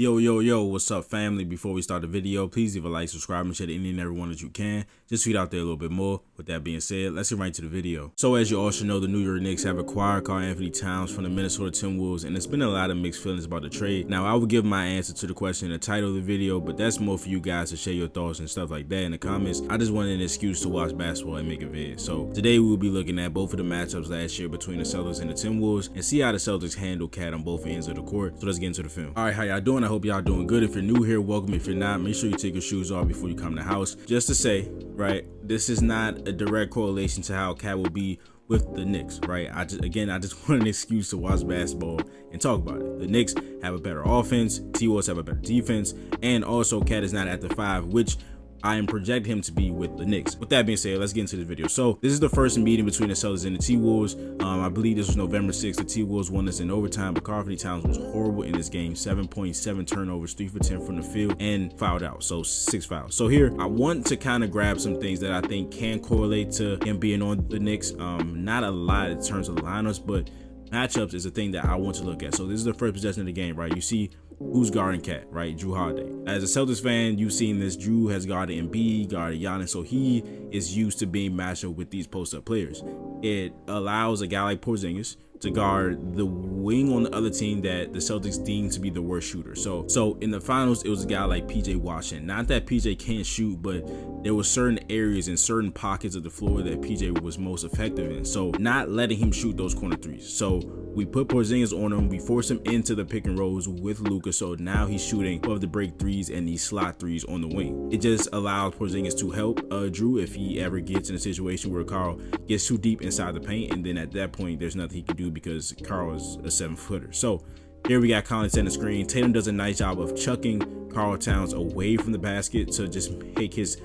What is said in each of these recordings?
Yo, what's up, family? Before we start the video, please leave a like, subscribe, and share to any and everyone that you can. Just tweet out there a little bit more. With that being said, let's get right to the video. So, as you all should know, the New York Knicks have acquired Karl-Anthony from the Minnesota Timberwolves, and there's been a lot of mixed feelings about the trade. Now, I will give my answer to the question in the title of the video, but that's more for you guys to share your thoughts and stuff like that in the comments. I just wanted an excuse to watch basketball and make a vid. So, today we will be looking at both of the matchups last year between the Celtics and the Timberwolves and see how the Celtics handle Cat on both ends of the court. So, let's get into the film. All right, how y'all doing? I hope y'all doing good. If you're new here, welcome. If you're not, make sure you take your shoes off before you come to the house. Just to say, right, this is not a direct correlation to how Cat will be with the Knicks, right? I just want an excuse to watch basketball and talk about it. The Knicks have a better offense, T-Wolves have a better defense, and also Cat is not at the 5, which I am projecting him to be with the Knicks. With that being said, let's get into the video. So this is the first meeting between the Celtics and the T-Wolves. I believe this was November 6th. The T-Wolves won this in overtime, but Karl-Anthony was horrible in this game. 7.7 turnovers, 3 for 10 from the field, and fouled out. So 6 fouls. So here, I want to kind of grab some things that I think can correlate to him being on the Knicks. Not a lot in terms of lineups, but matchups is a thing that I want to look at. So this is the first possession of the game, right? You see who's guarding Cat, right? Jrue Holiday. As a Celtics fan, you've seen this. Jrue has guarded Embiid, guarded Giannis, so he is used to being matched up with these post-up players. It allows a guy like Porzingis to guard the wing on the other team that the Celtics deem to be the worst shooter. So in the finals, it was a guy like PJ Washington. Not that PJ can't shoot, but there were certain areas and certain pockets of the floor that PJ was most effective in. So not letting him shoot those corner threes. So we put Porzingis on him. We force him into the pick and rolls with Luka. So now he's shooting above the break threes and these slot threes on the wing. It just allows Porzingis to help Jrue if he ever gets in a situation where Karl gets too deep inside the paint. And then at that point, there's nothing he can do because Karl is a 7-footer. So here we got Collins on the screen. Tatum does a nice job of chucking Karl Towns away from the basket to just make his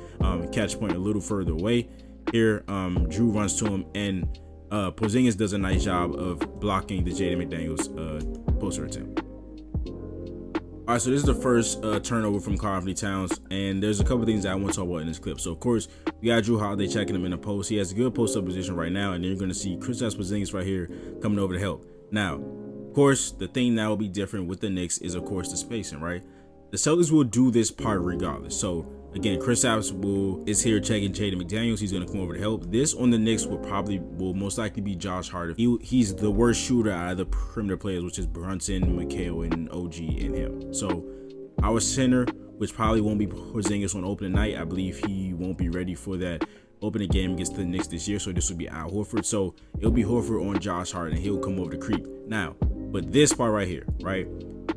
catch point a little further away. Here, Jrue runs to him, and Porzingis does a nice job of blocking the Jaden McDaniels poster attempt. All right, so this is the first turnover from Karl-Anthony, and there's a couple things that I want to talk about in this clip. So, of course, we got Jrue Holiday checking him in the post. He has a good post-up position right now, and then you're going to see Kristaps Porzingis right here coming over to help. Now, of course, the thing that will be different with the Knicks is, of course, the spacing, right? The Celtics will do this part regardless. So, again, Kristaps is here checking Jaden McDaniels. He's going to come over to help. This on the Knicks will most likely be Josh Hart. He's the worst shooter out of the perimeter players, which is Brunson, McHale, and OG and him. So our center, which probably won't be Porzingis on opening night, I believe he won't be ready for that opening game against the Knicks this year. So this will be Al Horford. So it'll be Horford on Josh Hart, and he'll come over to creep. Now, but this part right here, right?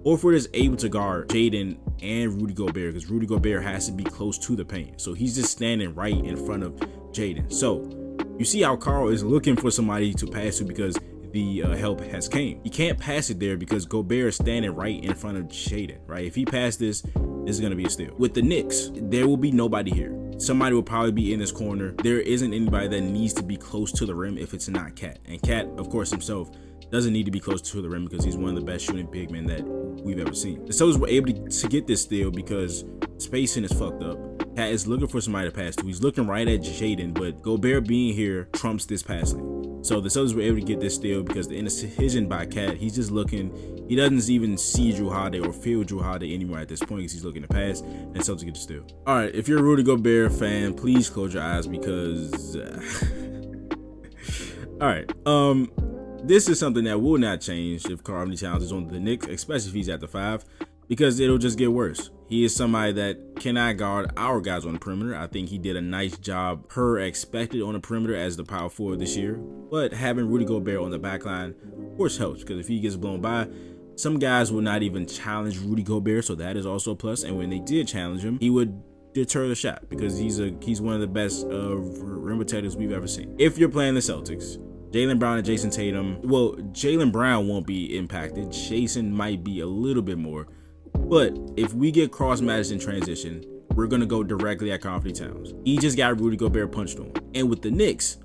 Horford is able to guard Jaden and Rudy Gobert because Rudy Gobert has to be close to the paint. So he's just standing right in front of Jaden. So you see how Karl is looking for somebody to pass to because the help has came. He can't pass it there because Gobert is standing right in front of Jaden, right? If he passed this is going to be a steal. With the Knicks, there will be nobody here. Somebody will probably be in this corner. There isn't anybody that needs to be close to the rim if it's not Cat. And Cat, of course, himself doesn't need to be close to the rim because he's one of the best shooting big men that we've ever seen. The Celtics were able to get this steal because spacing is fucked up. Cat is looking for somebody to pass to. He's looking right at Jaden, but Gobert being here trumps this passing. So the Celtics were able to get this steal because the indecision by Cat, he's just looking. He doesn't even see Jrue Holiday or feel Jrue Holiday anymore at this point because he's looking to pass, and Celtics get the steal. All right, if you're a Rudy Gobert fan, please close your eyes because all right, this is something that will not change if Karl-Anthony is on the Knicks, especially if he's at the 5, because it'll just get worse. He is somebody that cannot guard our guys on the perimeter. I think he did a nice job per expected on the perimeter as the power forward this year, but having Rudy Gobert on the back line, of course, helps because if he gets blown by, some guys will not even challenge Rudy Gobert, so that is also a plus. And when they did challenge him, he would deter the shot because he's one of the best rim protectors we've ever seen. If you're playing the Celtics, Jaylen Brown and Jason Tatum, well, Jaylen Brown won't be impacted. Jason might be a little bit more. But if we get cross-matched in transition, we're going to go directly at Karl-Anthony. He just got Rudy Gobert punched on. And with the Knicks,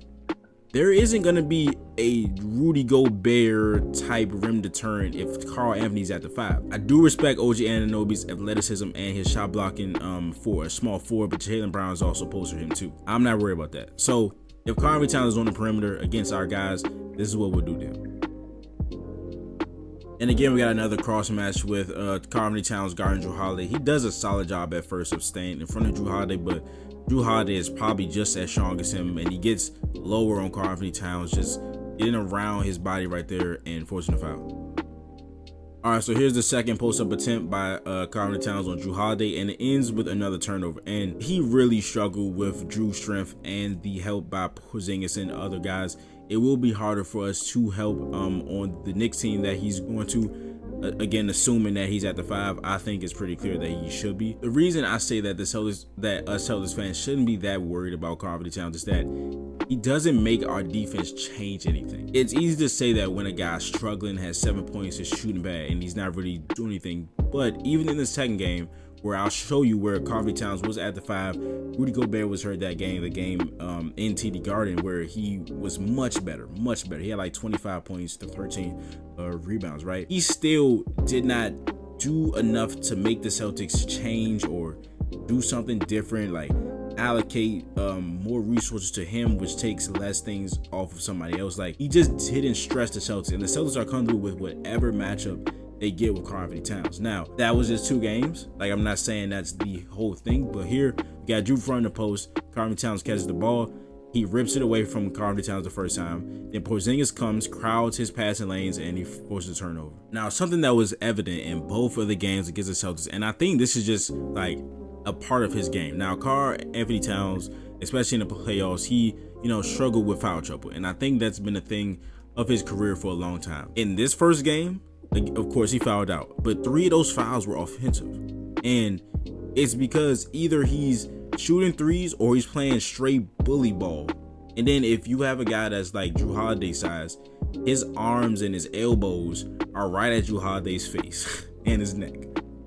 there isn't going to be a Rudy Gobert type rim deterrent if Karl-Anthony's at the 5. I do respect OG Anunoby's athleticism and his shot blocking for a small forward, but Jaylen Brown is also posted him too. I'm not worried about that. So if Karl-Anthony is on the perimeter against our guys, this is what we'll do then. And again, we got another cross match with Karl-Anthony Towns guarding Jrue Holiday. He does a solid job at first of staying in front of Jrue Holiday, but Jrue Holiday is probably just as strong as him, and he gets lower on Karl-Anthony Towns, just getting around his body right there and forcing a foul. All right, so here's the second post-up attempt by Karl-Anthony Towns on Jrue Holiday, and it ends with another turnover. And he really struggled with Jrue's strength and the help by Porzingis and other guys. It will be harder for us to help on the Knicks team that he's going to. Again, assuming that he's at the 5, I think it's pretty clear that he should be. The reason I say that us Celtics fans shouldn't be that worried about Karl-Anthony Towns is that he doesn't make our defense change anything. It's easy to say that when a guy's struggling, has 7 points, is shooting bad, and he's not really doing anything. But even in the second game, where I'll show you where Karl-Anthony Towns was at the 5, Rudy Gobert was hurt that game, in TD Garden, where he was much better. He had like 25 points to 13 rebounds, right? He still did not do enough to make the Celtics change or do something different, like allocate more resources to him, which takes less things off of somebody else. Like, he just didn't stress the Celtics, and the Celtics are comfortable with whatever matchup they get with Karl-Anthony Towns. Now, that was just 2 games. Like, I'm not saying that's the whole thing, but here we got Jrue front of the post. Karl-Anthony Towns catches the ball. He rips it away from Karl-Anthony Towns the first time. Then Porzingis comes, crowds his passing lanes, and he forces a turnover. Now, something that was evident in both of the games against the Celtics, and I think this is just like a part of his game. Now, Karl-Anthony Towns, especially in the playoffs, he, struggled with foul trouble, and I think that's been a thing of his career for a long time. In this first game, of course, he fouled out, but 3 of those fouls were offensive. And it's because either he's shooting threes or he's playing straight bully ball. And then if you have a guy that's like Jrue Holiday size, his arms and his elbows are right at Jrue Holiday's face and his neck.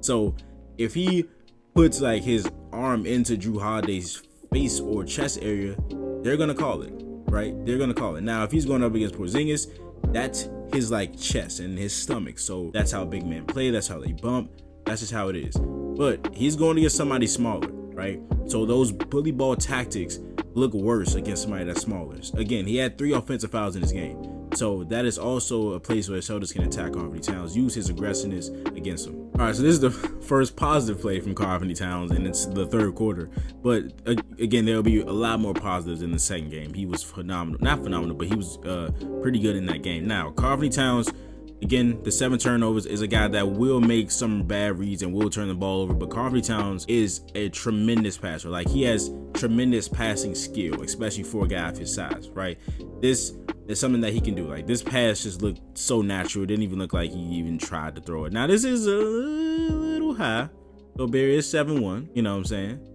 So if he puts like his arm into Jrue Holiday's face or chest area, they're going to call it, right? They're going to call it. Now, if he's going up against Porzingis, that's his like chest and his stomach. So that's how big men play. That's how they bump. That's just how it is. But he's going against somebody smaller, right? So those bully ball tactics look worse against somebody that's smaller. Again, he had 3 offensive fouls in this game. So that is also a place where the Celtics can attack Karl-Anthony Towns, use his aggressiveness against him. All right, so this is the first positive play from Karl-Anthony Towns, and it's the third quarter. But again, there'll be a lot more positives in the second game. He was phenomenal. Not phenomenal, but he was pretty good in that game. Now, Karl-Anthony Towns, again, the 7 turnovers, is a guy that will make some bad reads and will turn the ball over. But Karl-Anthony Towns is a tremendous passer. Like, he has tremendous passing skill, especially for a guy of his size, right? This is something that he can do. Like, this pass just looked so natural. It didn't even look like he even tried to throw it. Now, this is a little high. So Barry is 7-1, you know what I'm saying?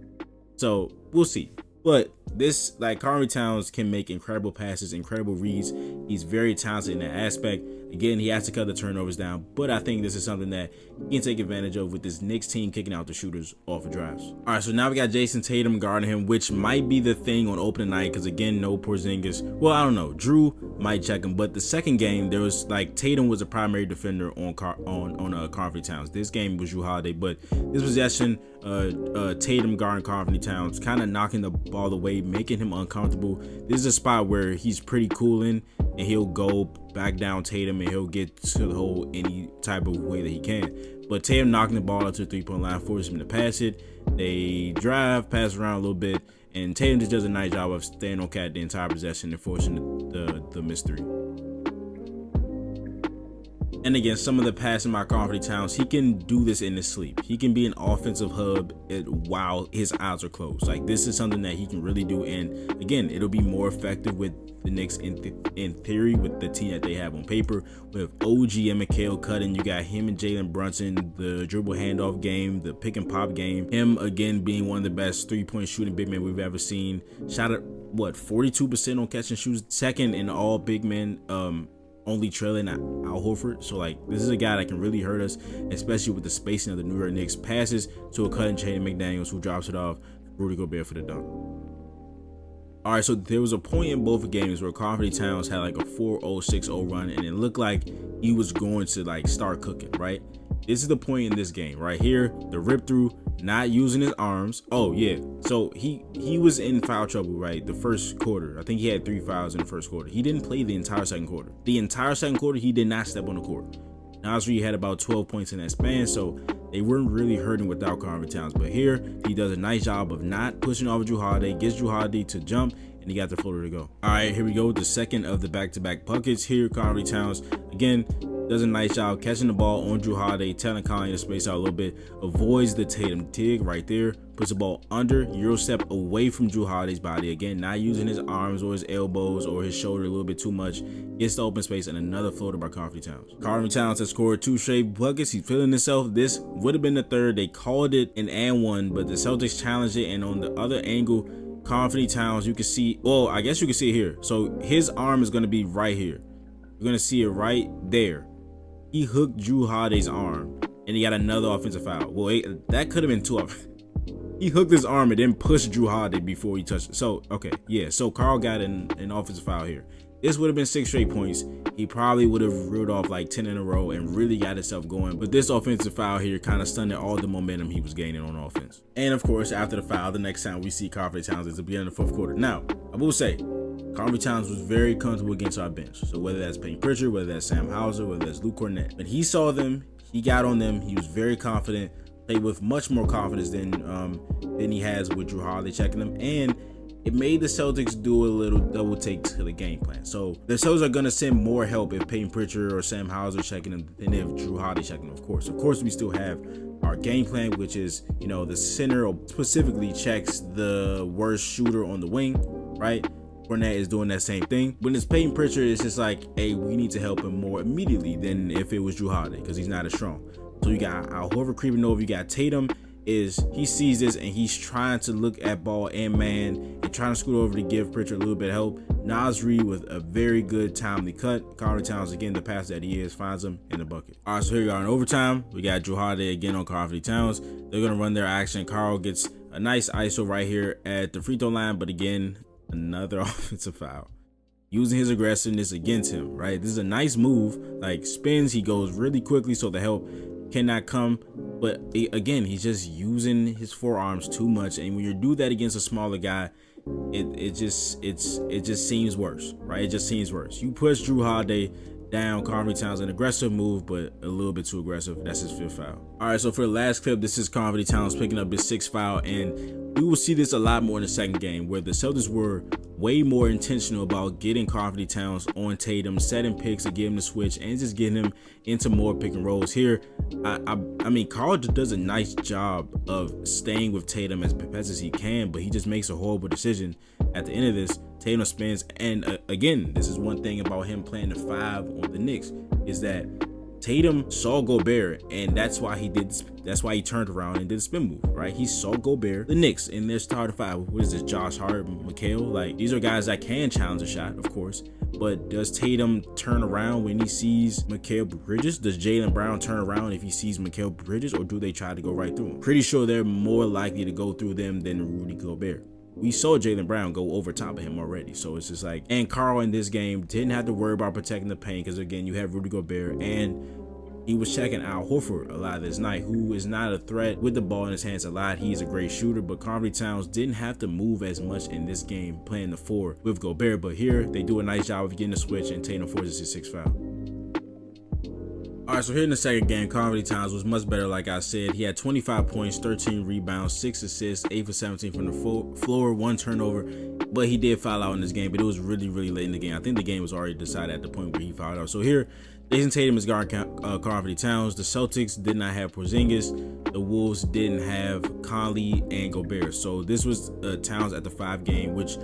So we'll see. But this, like, Karl-Anthony Towns can make incredible passes, incredible reads. He's very talented in that aspect. Again, he has to cut the turnovers down, but I think this is something that he can take advantage of with this Knicks team kicking out the shooters off of drives. All right, so now we got Jason Tatum guarding him, which might be the thing on opening night because, again, no Porzingis. Well, I don't know. Jrue might check him, but the second game, there was, like, Tatum was a primary defender on Karl-Anthony Towns. This game was Jrue Holiday, but this possession, Tatum guarding Karl-Anthony Towns, kind of knocking the ball away, making him uncomfortable. This is a spot where he's pretty cool in, and he'll go back down Tatum and he'll get to the hole any type of way that he can. But Tatum knocking the ball out to the 3-point line forces him to pass it. They drive, pass around a little bit, and Tatum just does a nice job of staying on cat the entire possession and forcing the missed 3. And again, some of the passing by Karl-Anthony Towns, he can do this in his sleep. He can be an offensive hub while his eyes are closed. Like, this is something that he can really do. And again, it'll be more effective with the Knicks in theory, with the team that they have on paper. With OG and Mikal cutting, you got him and Jalen Brunson, the dribble handoff game, the pick and pop game. Him again being one of the best 3-point shooting big men we've ever seen. Shot at 42% on catch and shoots, second in all big men. Only trailing Al Horford. So, like, this is a guy that can really hurt us, especially with the spacing of the New York Knicks. Passes to a cutting Jaden McDaniels, who drops it off Rudy Gobert for the dunk. All right, so there was a point in both games where Karl-Anthony Towns had like a 4-0, 6-0 run, and it looked like he was going to like start cooking, right? This is the point in this game right here. The rip through, not using his arms. Oh yeah, so he was in foul trouble, right? The first quarter, I think he had 3 fouls in the first quarter. He didn't play the entire second quarter. The entire second quarter, he did not step on the court. Nasri had about 12 points in that span, so they weren't really hurting without Karl-Anthony Towns. But here, he does a nice job of not pushing over Drew Holiday, gets Drew Holiday to jump, and he got the floater to go. All right, here we go. The second of the back-to-back buckets here. Karl-Anthony Towns, again, does a nice job catching the ball on Drew Holiday, telling Conley to space out a little bit, avoids the Tatum dig right there, puts the ball under, Euro step away from Drew Holiday's body. Again, not using his arms or his elbows or his shoulder a little bit too much. Gets the open space and another floater by Karl-Anthony Towns. Karl-Anthony Towns has scored 2 straight buckets. He's feeling himself. This would have been the third. They called it an and one, but the Celtics challenged it, and on the other angle, Karl-Anthony Towns, you can see, well, I guess you can see it here. So his arm is going to be right here. You're going to see it right there. He hooked Drew Holiday's arm, and he got another offensive foul. Well, that could have been 2 of He hooked his arm and then pushed Drew Holiday before he touched it. So, okay, yeah. So Karl got an offensive foul here. This would have been 6 straight points. He probably would have reeled off like 10 in a row and really got himself going. But this offensive foul here kind of stunted all the momentum he was gaining on offense. And of course, after the foul, the next time we see Karl-Anthony Towns is at the beginning of the 4th quarter. Now, I will say, Karl-Anthony Towns was very comfortable against our bench. So whether that's Payne Pritchard, whether that's Sam Hauser, whether that's Luke Cornett, when he saw them, he got on them. He was very confident, played with much more confidence than he has with Drew Holiday checking them, and it made the Celtics do a little double take to the game plan. So the Celtics are going to send more help if Payne Pritchard or Sam Hauser checking them than if Drew Holiday checking them. Of course, we still have our game plan, which is, you know, the center specifically checks the worst shooter on the wing, right? Cornette is doing that same thing. When it's Payne Pritchard, it's just like, hey, we need to help him more immediately than if it was Drew Holiday, because he's not as strong. So you got Al Horford creeping over. You got Tatum. He sees this and he's trying to look at ball and man and trying to scoot over to give Pritchard a little bit of help. Nasri with a very good timely cut. Karl-Anthony Towns, again, the pass that he is, finds him in the bucket. All right, so here we are in overtime. We got Drew Holiday again on Karl-Anthony Towns. They're going to run their action. Karl gets a nice ISO right here at the free throw line, but again, another offensive foul. Using his aggressiveness against him, right? This is a nice move. Like, spins, he goes really quickly so the help cannot come, but again, he's just using his forearms too much, and when you do that against a smaller guy, it just seems worse, right? It just seems worse. You push Drew Holiday down. Karl-Anthony Towns, an aggressive move, but a little bit too aggressive. That's his 5th foul. All right, so for the last clip, this is Karl-Anthony Towns picking up his 6th foul, and we will see this a lot more in the second game, where the Celtics were way more intentional about getting Karl-Anthony Towns on Tatum, setting picks to get him to switch, and just getting him into more pick and rolls. Here, I mean, Karl does a nice job of staying with Tatum as best as he can, but he just makes a horrible decision at the end of this. Tatum spins, and again, this is one thing about him playing the 5 on the Knicks, is that Tatum saw Gobert, and that's why he turned around and did a spin move, right? He saw Gobert, the Knicks, in their starting 5. What is this, Josh Hart, Mikal? Like, these are guys that can challenge a shot, of course, but does Tatum turn around when he sees Mikal Bridges? Does Jaylen Brown turn around if he sees Mikal Bridges, or do they try to go right through him? Pretty sure they're more likely to go through them than Rudy Gobert. We saw Jaylen Brown go over top of him already. So it's just like, and Karl in this game didn't have to worry about protecting the paint, because again, you have Rudy Gobert, and he was checking Al Horford a lot this night, who is not a threat with the ball in his hands a lot. He's a great shooter, but Karl-Anthony Towns didn't have to move as much in this game playing the 4 with Gobert. But here, they do a nice job of getting the switch, and Tatum forces his 6th foul. All right, so here in the second game, Karl-Anthony Towns was much better. Like I said, he had 25 points, 13 rebounds, 6 assists, 8 for 17 from the floor, 1 turnover. But he did foul out in this game, but it was really, really late in the game. I think the game was already decided at the point where he fouled out. So here, Jason Tatum is guarding Karl-Anthony Towns. The Celtics did not have Porzingis. The Wolves didn't have Conley and Gobert. So this was Towns at the 5 game, which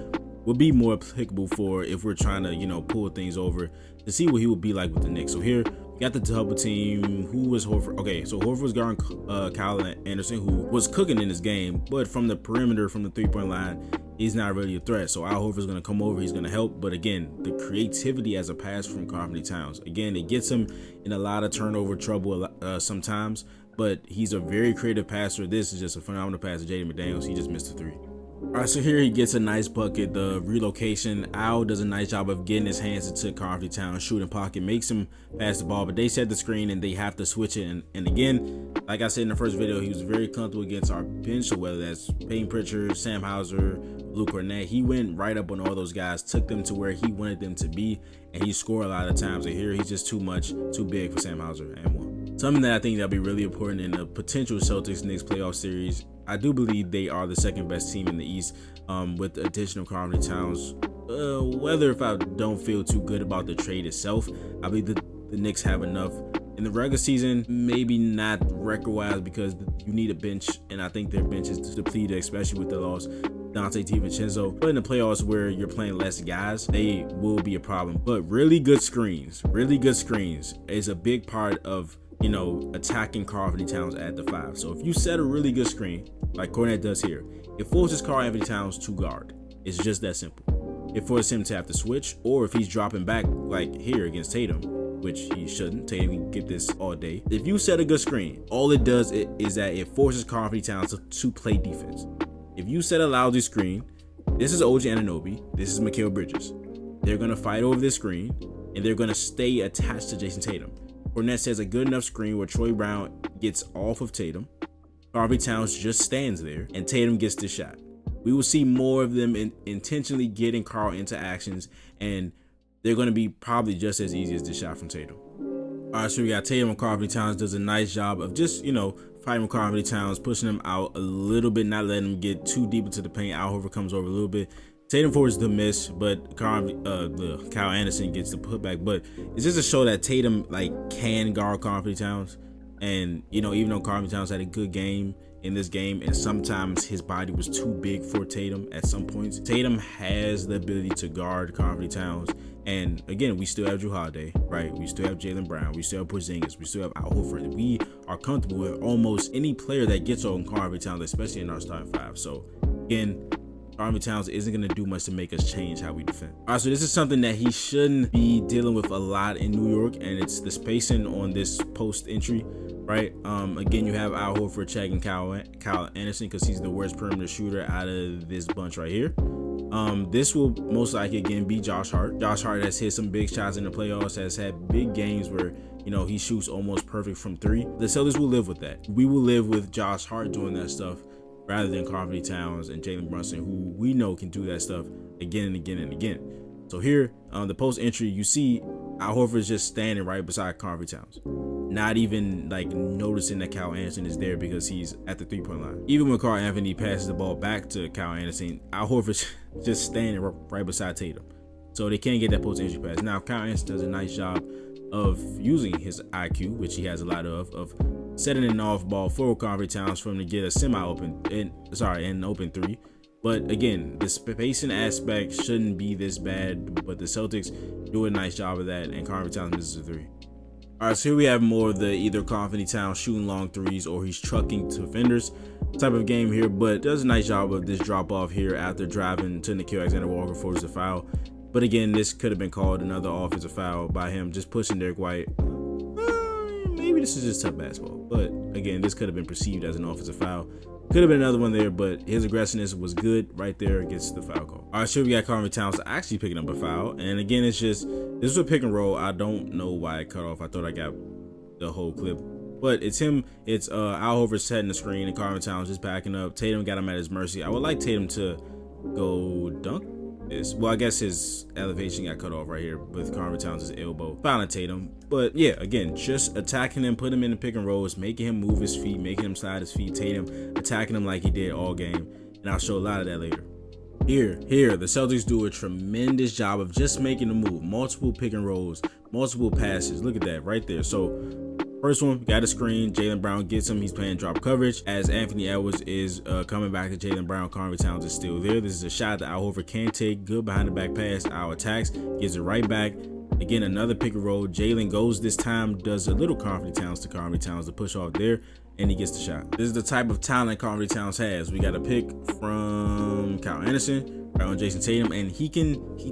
would be more applicable for if we're trying to, you know, pull things over to see what he would be like with the Knicks. So here, we got the double team. Who was Horford? Okay, so Horford was guarding Kyle Anderson, who was cooking in this game, but from the perimeter, from the 3-point line, he's not really a threat. So Al Horford's going to come over. He's going to help. But again, the creativity as a pass from Karl-Anthony Towns, again, it gets him in a lot of turnover trouble sometimes, but he's a very creative passer. This is just a phenomenal pass to Jaden McDaniels. He just missed a 3. All right, so here he gets a nice bucket. The relocation, Al does a nice job of getting his hands into Karl-Anthony Towns' shooting pocket, makes him pass the ball, but they set the screen and they have to switch it. And again, like I said in the first video, he was very comfortable against our bench, so whether that's Payne Pritchard, Sam Hauser, Luke Cornett, he went right up on all those guys, took them to where he wanted them to be, and he scored a lot of times. And here he's just too big for Sam Hauser and one. Something that I think that'll be really important in the potential Celtics-Knicks playoff series. I do believe they are the second best team in the East, with the addition of Karl-Anthony Towns. Whether if I don't feel too good about the trade itself, I believe the Knicks have enough. In the regular season, maybe not record-wise because you need a bench, and I think their bench is depleted, especially with the loss Dante DiVincenzo. But in the playoffs where you're playing less guys, they will be a problem. But really good screens is a big part of, you know, attacking Karl-Anthony Towns at the 5. So if you set a really good screen, like Cornette does here, it forces Karl-Anthony Towns to guard. It's just that simple. It forces him to have to switch, or if he's dropping back like here against Tatum, which he shouldn't. Tatum can get this all day. If you set a good screen, all it does is that it forces Karl-Anthony Towns to play defense. If you set a lousy screen, this is OG Anunoby, this is Mikal Bridges. They're gonna fight over this screen, and they're gonna stay attached to Jason Tatum. Cornette sets a good enough screen where Troy Brown gets off of Tatum. Karl-Anthony Towns just stands there, and Tatum gets the shot. We will see more of them intentionally getting Karl into actions, and they're going to be probably just as easy as the shot from Tatum. All right, so we got Tatum and Karl-Anthony Towns does a nice job of just, you know, fighting with Karl-Anthony Towns, pushing him out a little bit, not letting him get too deep into the paint. Al Horford comes over a little bit. Tatum forces the miss, but Kyle Anderson gets the putback. But it's just to show that Tatum can guard Karl-Anthony Towns, and you know, even though Karl-Anthony Towns had a good game in this game, and sometimes his body was too big for Tatum at some points, Tatum has the ability to guard Karl-Anthony Towns. And again, we still have Jrue Holiday, right? We still have Jaylen Brown. We still have Porzingis. We still have Al Horford. We are comfortable with almost any player that gets on Karl-Anthony Towns, especially in our starting 5. So again, Karl-Anthony Towns isn't going to do much to make us change how we defend. All right, so this is something that he shouldn't be dealing with a lot in New York, and it's the spacing on this post entry, right? Again, you have Al Horford checking Kyle Anderson because he's the worst perimeter shooter out of this bunch right here. This will most likely again be Josh Hart. Josh Hart has hit some big shots in the playoffs, has had big games where, you know, he shoots almost perfect from 3. The Celtics will live with that. We will live with Josh Hart doing that stuff rather than Karl-Anthony Towns and Jalen Brunson, who we know can do that stuff again and again and again. So here, the post entry, you see Al Horford is just standing right beside Karl-Anthony Towns, not even noticing that Kyle Anderson is there because he's at the 3-point line. Even when Karl-Anthony passes the ball back to Kyle Anderson, Al Horford's just standing right beside Tatum, so they can't get that post entry pass. Now Kyle Anderson does a nice job of using his IQ, which he has a lot of setting an off ball for Karl-Anthony Towns for him to get a an open 3. But again, the spacing aspect shouldn't be this bad, but the Celtics do a nice job of that, and Karl-Anthony Towns misses a 3. All right, so here we have more of the either Karl-Anthony Towns shooting long 3s or he's trucking to defenders type of game here, but does a nice job of this drop off here after driving to Nickeil Alexander-Walker forces a foul. But again, this could have been called another offensive foul by him just pushing Derek White. Maybe this is just tough basketball, but again, this could have been perceived as an offensive foul. Could have been another one there, but his aggressiveness was good right there against the foul call. All right, so we got Karl-Anthony Towns actually picking up a foul. And again, it's just, this is a pick and roll. I don't know why it cut off. I thought I got the whole clip. But it's him, it's Al Horford setting the screen and Karl-Anthony Towns just backing up. Tatum got him at his mercy. I would like Tatum to go dunk this. Well, I guess his elevation got cut off right here with Karl-Anthony Towns' elbow. Fouling Tatum. But yeah, again, just attacking him, putting him in the pick and rolls, making him move his feet, making him slide his feet. Tatum attacking him like he did all game. And I'll show a lot of that later. Here, the Celtics do a tremendous job of just making the move. Multiple pick and rolls, multiple passes. Look at that right there. So first one, got a screen. Jaylen Brown gets him. He's playing drop coverage. As Anthony Edwards is coming back to Jaylen Brown, Karl-Anthony Towns is still there. This is a shot that Al Horford can take. Good behind the back pass. Al attacks, gives it right back. Again, another pick and roll. Jaylen goes this time, does a little Karl-Anthony Towns to push off there, and he gets the shot. This is the type of talent Karl-Anthony Towns has. We got a pick from Kyle Anderson right on Jason Tatum, and he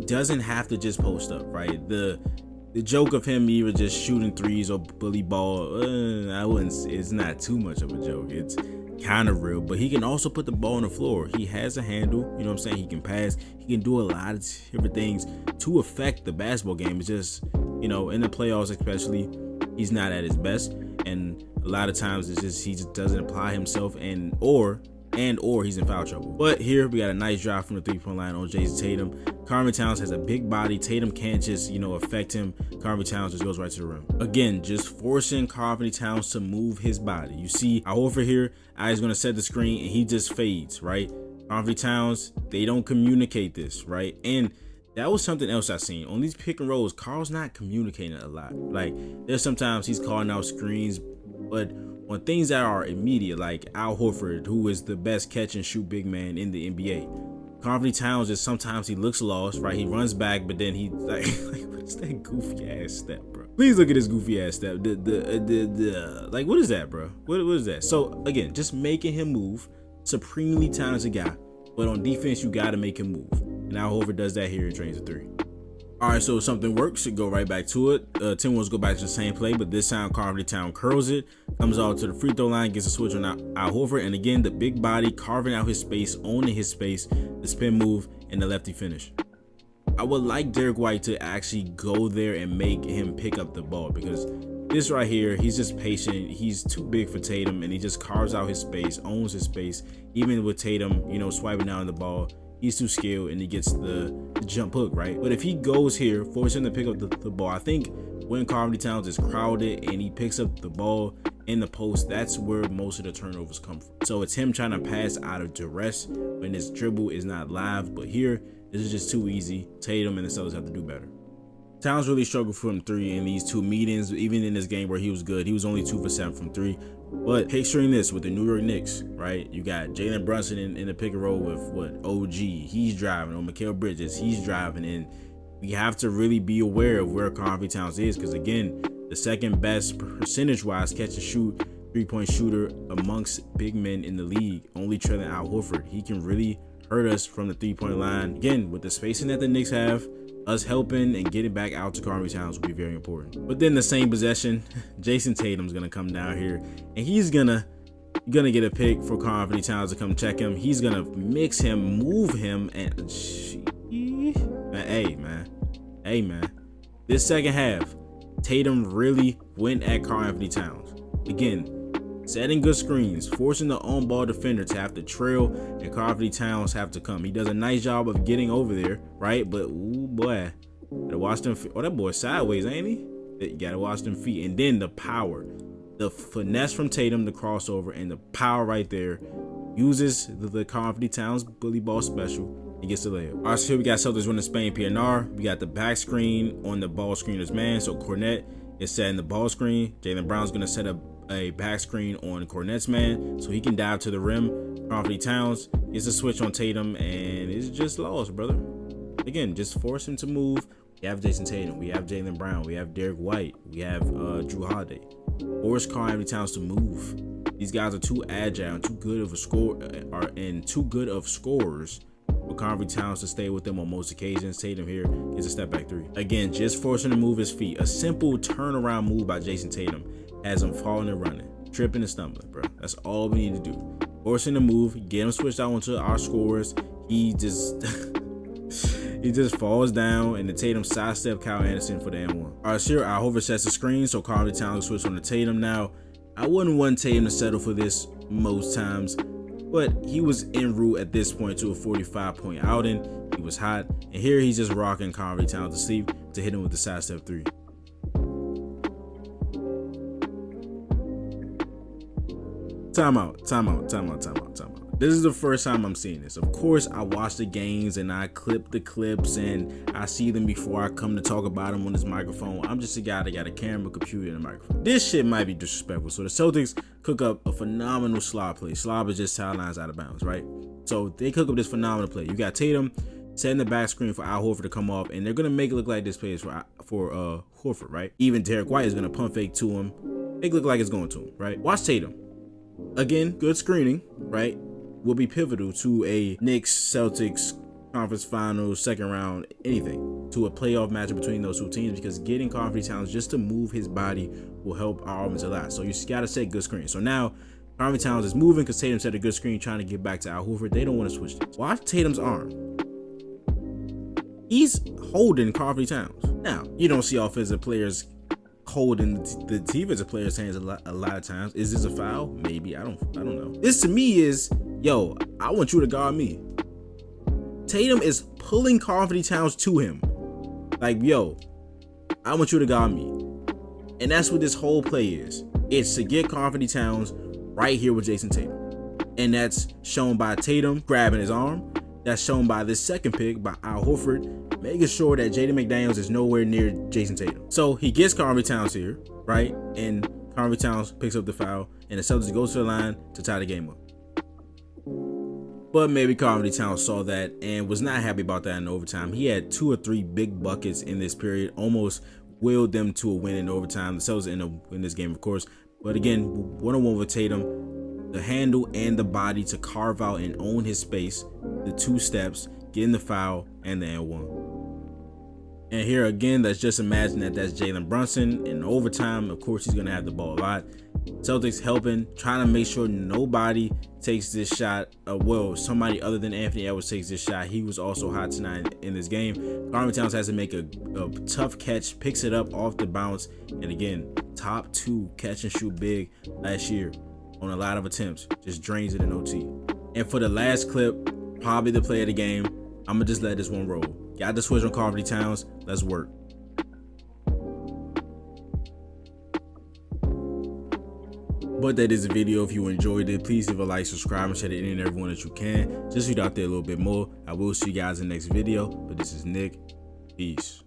doesn't have to just post up, right? The joke of him either just shooting 3s or bully ball, it's not too much of a joke. It's kind of real, but he can also put the ball on the floor. He has a handle, you know what I'm saying? He can pass. He can do a lot of different things to affect the basketball game. It's just, you know, in the playoffs especially, he's not at his best, and a lot of times it's just he just doesn't apply himself, and or he's in foul trouble. But here we got a nice drive from the 3-point line on Jason Tatum. Karl-Anthony Towns has a big body. Tatum can't just, you know, affect him. Karl-Anthony Towns just goes right to the rim. Again, just forcing Karl-Anthony Towns to move his body. You see Al Horford here, he's gonna set the screen and he just fades, right? Karl-Anthony Towns, they don't communicate this, right? And that was something else I seen on these pick and rolls. Carl's not communicating a lot. Like, there's sometimes he's calling out screens, but on things that are immediate, like Al Horford, who is the best catch and shoot big man in the NBA, Karl-Anthony Towns just sometimes he looks lost, right? He runs back, but then he like what's that goofy ass step, bro? Please look at this goofy ass step. Like, what is that, bro? What is that? So again, just making him move. Supremely talented guy, but on defense you gotta make him move. And Al Horford does that here and trains a 3. All right, so if something works, it go right back to it. Timberwolves go back to the same play, but this time Karl-Anthony Towns curls it, comes out to the free throw line, gets a switch on Al Horford, and again the big body carving out his space, owning his space, the spin move, and the lefty finish. I would like Derek White to actually go there and make him pick up the ball, because this right here, he's just patient. He's too big for Tatum, and he just carves out his space, owns his space. Even with Tatum, you know, swiping down the ball, he's too skilled, and he gets the jump hook, right? But if he goes here, force him to pick up the ball, I think when Karl-Anthony Towns is crowded and he picks up the ball in the post, that's where most of the turnovers come from. So it's him trying to pass out of duress when his dribble is not live. But here, this is just too easy. Tatum and the Celtics have to do better. Towns really struggled from 3 in these 2 meetings. Even in this game where he was good, he was only 2 for 7 from 3. But picturing this with the New York Knicks, right? You got Jalen Brunson in the pick and roll with OG. He's driving. Or Mikal Bridges, he's driving. And we have to really be aware of where Karl-Anthony Towns is, because again, the second best percentage-wise catch and shoot 3-point shooter amongst big men in the league, only trailing Al Horford. He can really hurt us from the 3-point line. Again, with the spacing that the Knicks have, us helping and getting back out to Karl-Anthony Towns will be very important. But then the same possession, Jason Tatum's gonna come down here and he's gonna get a pick for Karl-Anthony Towns to come check him. He's gonna mix him, move him, and hey man, this second half, Tatum really went at Karl-Anthony Towns. Again, setting good screens, forcing the on-ball defender to have to trail, and Karl-Anthony Towns have to come. He does a nice job of getting over there, right? But ooh boy, gotta watch them feet. Oh, that boy sideways, ain't he? You gotta watch them feet. And then the power, the finesse from Tatum, the crossover, and the power right there uses the Karl-Anthony Towns bully ball special and gets the layup. All right, so here we got Celtics running Spain PNR. We got the back screen on the ball screener's man. So Cornet is setting the ball screen. Jaylen Brown's gonna set up a back screen on Cornet's man so he can dive to the rim. Karl-Anthony Towns gets a switch on Tatum and it's just lost, brother. Again, just force him to move. We have Jason Tatum, we have Jaylen Brown, we have Derek White, we have Jrue Holiday. Force Karl-Anthony Towns to move. These guys are too agile and too good of scorers for Karl-Anthony Towns to stay with them on most occasions. Tatum here gets a step back 3. Again, just forcing him to move his feet. A simple turnaround move by Jason Tatum has him falling and running, tripping and stumbling, bro. That's all we need to do. Forcing the move, get him switched out onto our scorers. He just he just falls down, and the Tatum sidestep Kyle Anderson for the N1. All right, so here Al Horford sets the screen, so Karl-Anthony Towns switch on to Tatum. Now, I wouldn't want Tatum to settle for this most times, but he was en route at this point to a 45-point outing. He was hot, and here he's just rocking Karl-Anthony Towns to sleep to hit him with the sidestep 3. Timeout. This is the first time I'm seeing this. Of course, I watch the games and I clip the clips and I see them before I come to talk about them on this microphone. I'm just a guy that got a camera, computer, and a microphone. This shit might be disrespectful. So the Celtics cook up a phenomenal slob play. Slob is just sidelines out of bounds, right? So they cook up this phenomenal play. You got Tatum setting the back screen for Al Horford to come off, and they're gonna make it look like this play is for Horford, right? Even Derek White is gonna pump fake to him, make it look like it's going to him, right? Watch Tatum. Again, good screening, right? Will be pivotal to a Knicks Celtics conference finals, second round, anything, to a playoff matchup between those two teams, because getting Karl-Anthony Towns just to move his body will help our offense a lot. So you just gotta set good screen. So now Karl-Anthony Towns is moving because Tatum set a good screen trying to get back to Al Horford. They don't want to switch this. Watch Tatum's arm. He's holding Karl-Anthony Towns. Now, you don't see offensive players holding the defensive player's hands a lot of times. Is this a foul? Maybe. I don't know. This to me is, yo, I want you to guard me. Tatum is pulling Karl-Anthony Towns to him. Like, yo, I want you to guard me. And that's what this whole play is. It's to get Karl-Anthony Towns right here with Jason Tatum. And that's shown by Tatum grabbing his arm. That's shown by this second pick by Al Horford, making sure that Jaden McDaniels is nowhere near Jason Tatum. So he gets Karl-Anthony Towns here, right? And Karl-Anthony Towns picks up the foul, and the Celtics goes to the line to tie the game up. But maybe Karl-Anthony Towns saw that and was not happy about that in overtime. He had 2 or 3 big buckets in this period, almost willed them to a win in overtime. The Celtics end up in this game, of course. But again, 1-on-1 with Tatum. The handle and the body to carve out and own his space, the 2 steps, getting the foul, and the and-1. And here again, let's just imagine that that's Jalen Brunson in overtime. Of course, he's going to have the ball a lot. Celtics helping, trying to make sure nobody takes this shot. Well, somebody other than Anthony Edwards takes this shot. He was also hot tonight in this game. Karl-Anthony Towns has to make a tough catch, picks it up off the bounce. And again, top 2 catch and shoot big last year. On a lot of attempts, just drains it in OT. And for the last clip, probably the play of the game, I'm gonna just let this one roll. Got the switch on Karl-Anthony Towns. Let's work. But that is the video. If you enjoyed it, please leave a like, subscribe, and share it to any and everyone that you can. Just read out there a little bit more. I will see you guys in the next video. But this is Nick. Peace.